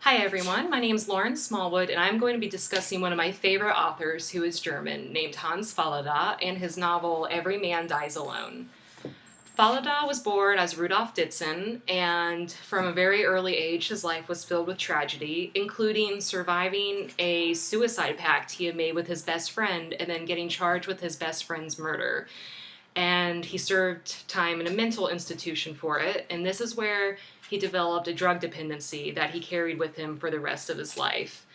Hi everyone, my name is Lauren Smallwood and I'm going to be discussing one of my favorite authors who is German, named Hans Fallada, and his novel Every Man Dies Alone. Fallada was born as Rudolf Ditzen, and from a very early age his life was filled with tragedy, including surviving a suicide pact he had made with his best friend and then getting charged with his best friend's murder. And he served time in a mental institution for it, and this is where he developed a drug dependency that he carried with him for the rest of his life.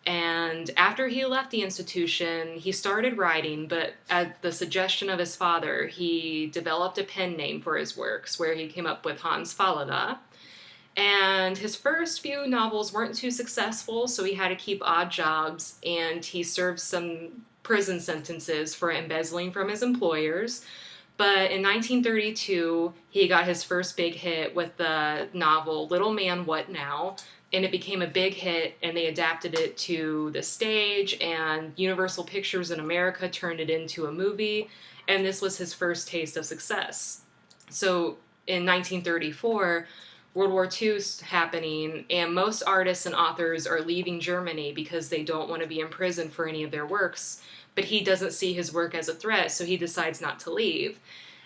And after he left the institution, he started writing, but at the suggestion of his father, he developed a pen name for his works, where he came up with Hans Fallada. And his first few novels weren't too successful, so he had to keep odd jobs, and he served some prison sentences for embezzling from his employers. But in 1932, he got his first big hit with the novel Little Man, What Now? And it became a big hit, and they adapted it to the stage, and Universal Pictures in America turned it into a movie, and this was his first taste of success. So in 1934, World War II is happening, and most artists and authors are leaving Germany because they don't want to be imprisoned for any of their works. But he doesn't see his work as a threat, so he decides not to leave.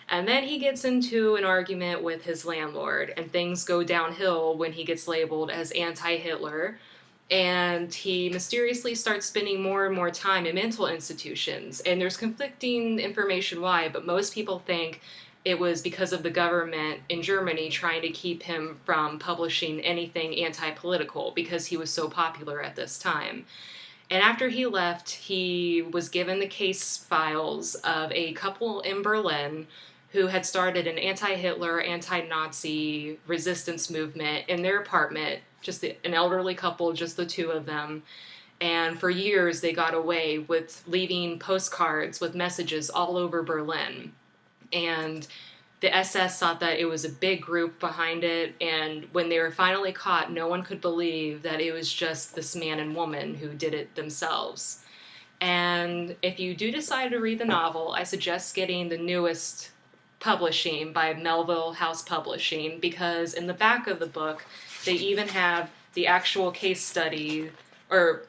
And then he gets into an argument with his landlord, and things go downhill when he gets labeled as anti Hitler. And he mysteriously starts spending more and more time in mental institutions. And there's conflicting information why, but most people think it was because of the government in Germany trying to keep him from publishing anything anti political because he was so popular at this time. And after he left, he was given the case files of a couple in Berlin who had started an anti-Hitler, anti-Nazi resistance movement in their apartment, just an elderly couple, just the two of them. And for years, they got away with leaving postcards with messages all over Berlin. And the SS thought that it was a big group behind it, and when they were finally caught, no one could believe that it was just this man and woman who did it themselves. And if you do decide to read the novel, I suggest getting the newest publishing by Melville House Publishing, because in the back of the book, they even have the actual case study, or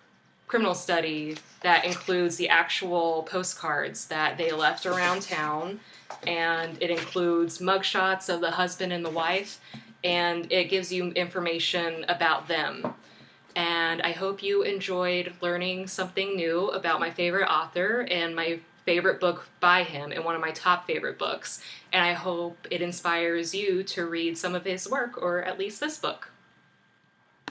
criminal study, that includes the actual postcards that they left around town, and it includes mugshots of the husband and the wife, and it gives you information about them. And I hope you enjoyed learning something new about my favorite author and my favorite book by him, and one of my top favorite books. And I hope it inspires you to read some of his work, or at least this book.